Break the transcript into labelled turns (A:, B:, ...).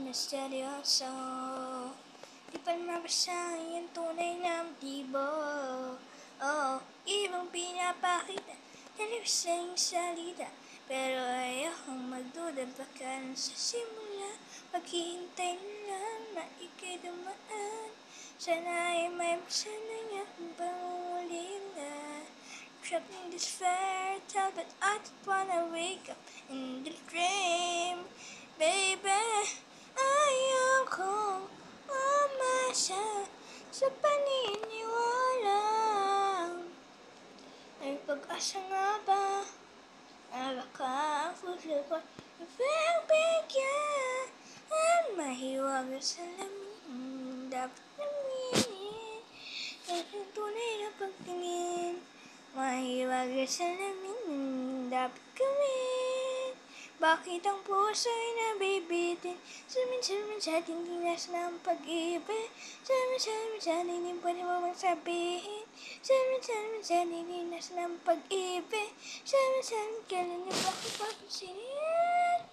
A: na seryoso. Di pa mabasahin ang tunay na motibo. Ibang pinapakita, sa iyong salita. Pero ayokong magduda, baka sa simula maghihintay lang na ika'y dumaan. Sana ay may masanay akong pangungulila. Trapped in this fairy tale, but I just wanna wake up in the dream. Baby, ayokong umasa sa paniniwala. May pag-asa nga ba? Baka ang puso ko napagbigyan. Ang mahiwaga sa lamin, dapat namin ang tunay na pagtingin. Mahiwaga sa lamin, dapat gawin. Bakit ang puso'y nabibitin? Minsan hindi nasa ng pag-ibig. Minsan hindi pwede mo bang sabihin. Minsan hindi nasa ng pag-ibig. Minsan kailan niyo ba ako papansinin?